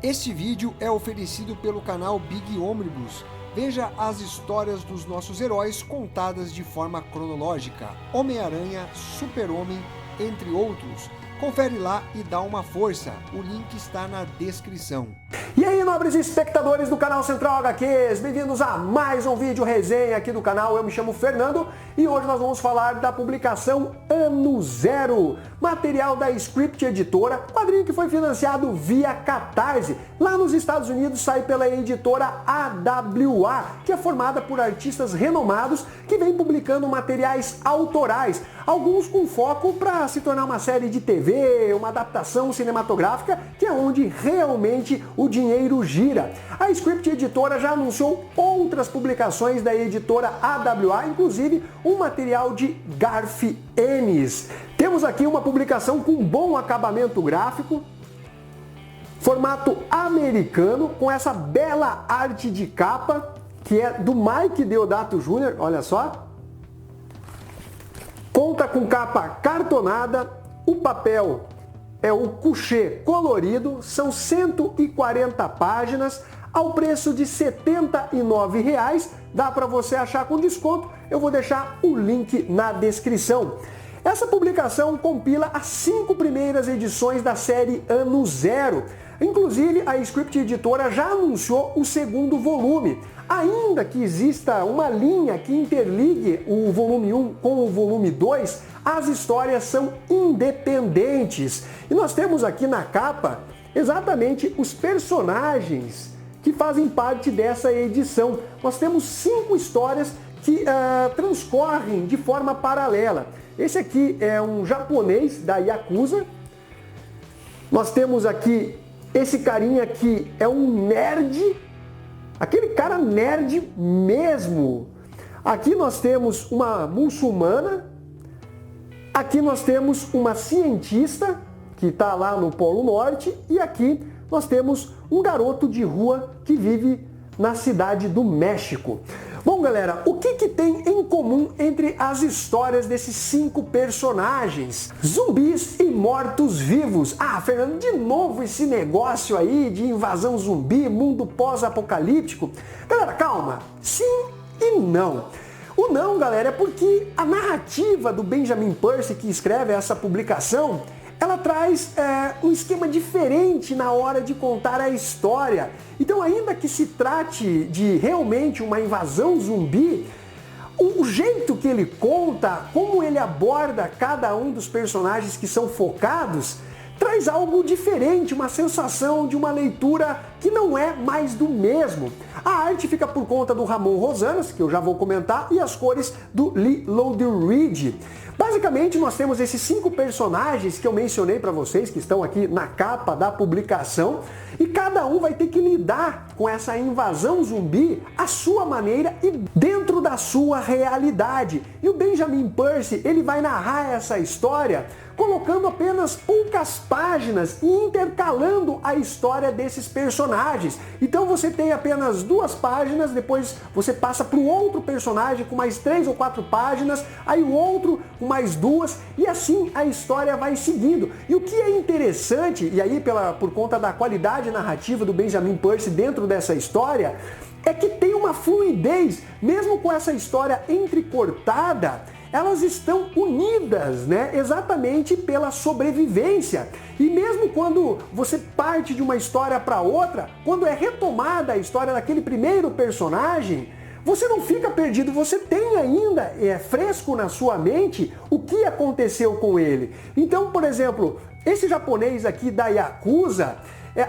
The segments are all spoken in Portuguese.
Este vídeo é oferecido pelo canal Big Omnibus. Veja as histórias dos nossos heróis contadas de forma cronológica. Homem-Aranha, Super-Homem, entre outros. Confere lá e dá uma força. O link está na descrição. E aí, nobres espectadores do canal Central HQs, bem-vindos a mais um vídeo resenha aqui do canal. Eu me chamo Fernando e hoje nós vamos falar da publicação Ano Zero, material da Script Editora, quadrinho que foi financiado via Catarse. Lá nos Estados Unidos sai pela editora AWA, que é formada por artistas renomados que vem publicando materiais autorais, alguns com foco para se tornar uma série de TV, uma adaptação cinematográfica, que é onde realmente o dinheiro gira. A Script Editora já anunciou outras publicações da editora AWA, inclusive um material de Garth Ennis. Temos aqui uma publicação com bom acabamento gráfico, formato americano, com essa bela arte de capa, que é do Mike Deodato Jr., olha só. Conta com capa cartonada, o papel é o couché colorido, são 140 páginas, ao preço de R$ 79,00, dá para você achar com desconto, eu vou deixar o link na descrição. Essa publicação compila as 5 primeiras edições da série Ano Zero. Inclusive, a Script Editora já anunciou o segundo volume. Ainda que exista uma linha que interligue o volume 1 com o volume 2, as histórias são independentes. E nós temos aqui na capa exatamente os personagens que fazem parte dessa edição. Nós temos 5 histórias que transcorrem de forma paralela. Esse aqui é um japonês da Yakuza. Nós temos aqui esse carinha que é um nerd, aquele cara nerd mesmo. Aqui nós temos uma muçulmana. Aqui nós temos uma cientista que está lá no Polo Norte. E aqui nós temos um garoto de rua que vive na cidade do México. Bom, galera, o que tem em comum entre as histórias desses 5 personagens? Zumbis e mortos-vivos. Ah, Fernando, de novo esse negócio aí de invasão zumbi, mundo pós-apocalíptico? Galera, calma. Sim e não. O não, galera, é porque a narrativa do Benjamin Percy, que escreve essa publicação, ela traz um esquema diferente na hora de contar a história. Então, ainda que se trate de realmente uma invasão zumbi, o jeito que ele conta, como ele aborda cada um dos personagens que são focados, traz algo diferente, uma sensação de uma leitura que não é mais do mesmo. A arte fica por conta do Ramon Rosanas, que eu já vou comentar, e as cores do Lee Loudermilk. Basicamente, nós temos esses 5 personagens que eu mencionei para vocês, que estão aqui na capa da publicação, e cada um vai ter que lidar com essa invasão zumbi à sua maneira e dentro da sua realidade. E o Benjamin Percy, ele vai narrar essa história colocando apenas poucas páginas e intercalando a história desses personagens. Então você tem apenas 2 páginas, depois você passa para o outro personagem com mais 3 ou 4 páginas, aí o outro com mais 2, e assim a história vai seguindo. E o que é interessante, e aí por conta da qualidade narrativa do Benjamin Percy dentro dessa história, é que tem uma fluidez, mesmo com essa história entrecortada, elas estão unidas, né? Exatamente pela sobrevivência. E mesmo quando você parte de uma história para outra, quando é retomada a história daquele primeiro personagem, você não fica perdido, você tem ainda fresco na sua mente o que aconteceu com ele. Então, por exemplo, esse japonês aqui da Yakuza,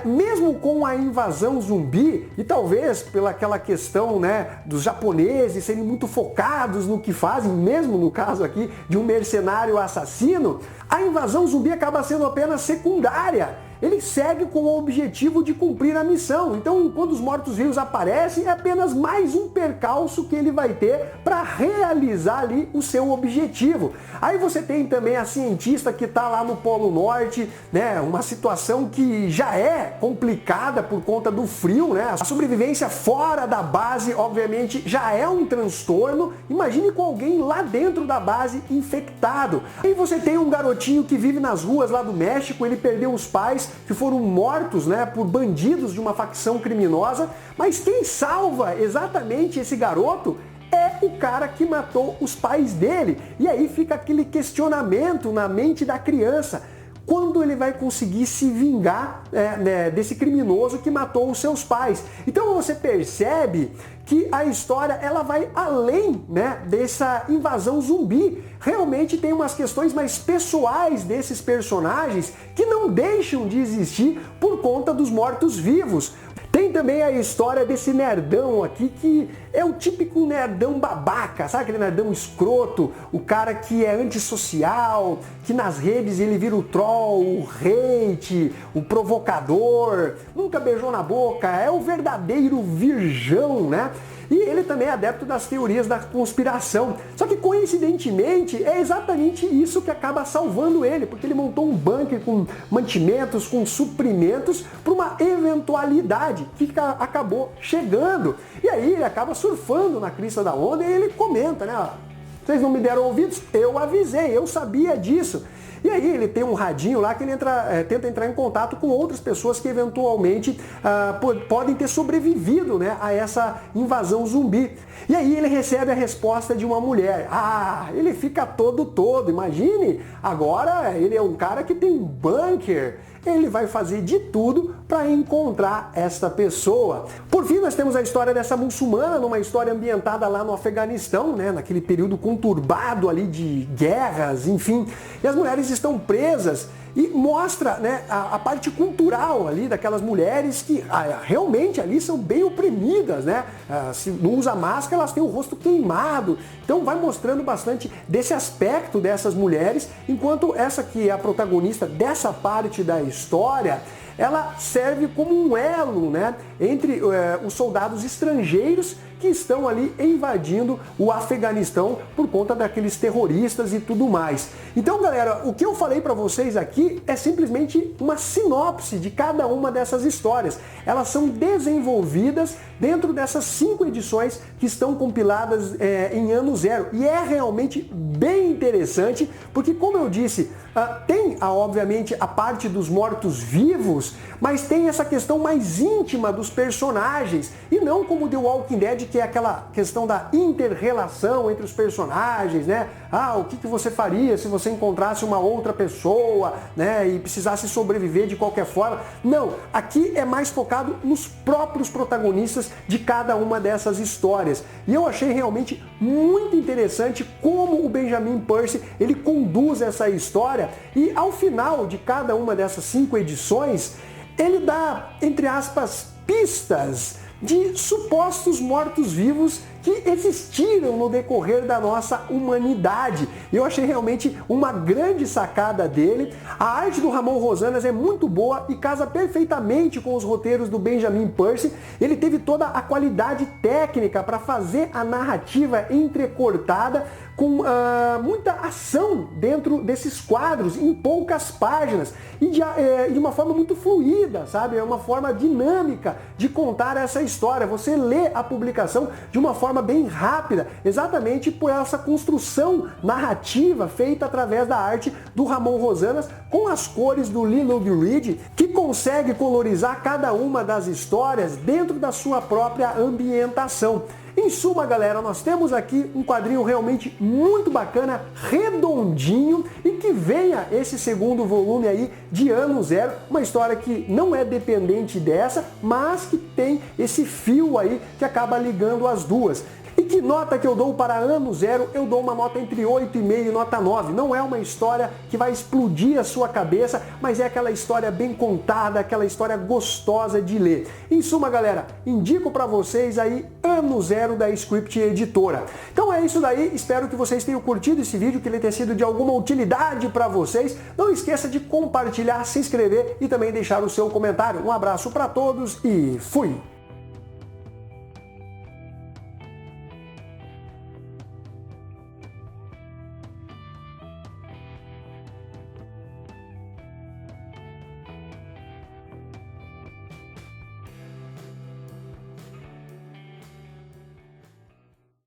mesmo com a invasão zumbi, e talvez pela aquela questão, né, dos japoneses serem muito focados no que fazem, mesmo no caso aqui de um mercenário assassino, a invasão zumbi acaba sendo apenas secundária. Ele segue com o objetivo de cumprir a missão. Então, quando os mortos-vivos aparecem, é apenas mais um percalço que ele vai ter para realizar ali o seu objetivo. Aí você tem também a cientista que está lá no Polo Norte, né? Uma situação que já é complicada por conta do frio, né? A sobrevivência fora da base, obviamente, já é um transtorno. Imagine com alguém lá dentro da base infectado. Aí você tem um garotinho que vive nas ruas lá do México, ele perdeu os pais, policiais que foram mortos, né, por bandidos de uma facção criminosa, mas quem salva exatamente esse garoto é o cara que matou os pais dele. E aí fica aquele questionamento na mente da criança. Quando ele vai conseguir se vingar desse criminoso que matou os seus pais? Então você percebe que a história ela vai além, né, dessa invasão zumbi. Realmente tem umas questões mais pessoais desses personagens que não deixam de existir por conta dos mortos-vivos. Tem também a história desse nerdão aqui que é o típico nerdão babaca, sabe aquele nerdão escroto, o cara que é antissocial, que nas redes ele vira o troll, o hate, o provocador, nunca beijou na boca, é o verdadeiro virgão, né? E ele também é adepto das teorias da conspiração. Só que coincidentemente é exatamente isso que acaba salvando ele, porque ele montou um bunker com mantimentos, com suprimentos para uma eventualidade que acabou chegando. E aí ele acaba surfando na crista da onda e ele comenta, né? Ó, vocês não me deram ouvidos? Eu avisei, eu sabia disso. E aí ele tem um radinho lá que ele tenta entrar em contato com outras pessoas que eventualmente podem ter sobrevivido, né, a essa invasão zumbi. E aí ele recebe a resposta de uma mulher. Ele fica todo. Imagine, agora ele é um cara que tem um bunker. Ele vai fazer de tudo para encontrar esta pessoa. Por fim, nós temos a história dessa muçulmana, numa história ambientada lá no Afeganistão, né, naquele período conturbado ali de guerras, enfim. E as mulheres estão presas e mostra, né, a parte cultural ali daquelas mulheres que realmente ali são bem oprimidas, né? Se não usa máscara, elas têm o rosto queimado. Então vai mostrando bastante desse aspecto dessas mulheres, enquanto essa que é a protagonista dessa parte da história, ela serve como um elo, né, entre os soldados estrangeiros que estão ali invadindo o Afeganistão por conta daqueles terroristas e tudo mais. Então, galera, o que eu falei para vocês aqui é simplesmente uma sinopse de cada uma dessas histórias. Elas são desenvolvidas dentro dessas 5 edições que estão compiladas em ano zero. E é realmente bem interessante, porque, como eu disse, tem, obviamente, a parte dos mortos-vivos, mas tem essa questão mais íntima dos personagens, e não como The Walking Dead, que é aquela questão da inter-relação entre os personagens, né? O que você faria se você encontrasse uma outra pessoa, né, e precisasse sobreviver de qualquer forma? Não, aqui é mais focado nos próprios protagonistas de cada uma dessas histórias. E eu achei realmente muito interessante como o Benjamin Percy, ele conduz essa história, e ao final de cada uma dessas 5 edições, ele dá, entre aspas, pistas de supostos mortos-vivos que existiram no decorrer da nossa humanidade. Eu achei realmente uma grande sacada dele. A arte do Ramon Rosanas é muito boa e casa perfeitamente com os roteiros do Benjamin Percy. Ele teve toda a qualidade técnica para fazer a narrativa entrecortada com muita ação dentro desses quadros, em poucas páginas, e de uma forma muito fluida, sabe? É uma forma dinâmica de contar essa história. Você lê a publicação de uma forma bem rápida, exatamente por essa construção narrativa feita através da arte do Ramon Rosanas, com as cores do Lee Reed, que consegue colorizar cada uma das histórias dentro da sua própria ambientação. Em suma, galera, nós temos aqui um quadrinho realmente muito bacana, redondinho, e que venha esse segundo volume aí de ano zero, uma história que não é dependente dessa, mas que tem esse fio aí que acaba ligando as duas. E que nota que eu dou para ano zero? Eu dou uma nota entre 8,5 e nota 9. Não é uma história que vai explodir a sua cabeça, mas é aquela história bem contada, aquela história gostosa de ler. Em suma, galera, indico para vocês aí ano zero da Script Editora. Então é isso daí, espero que vocês tenham curtido esse vídeo, que ele tenha sido de alguma utilidade para vocês. Não esqueça de compartilhar, se inscrever e também deixar o seu comentário. Um abraço para todos e fui!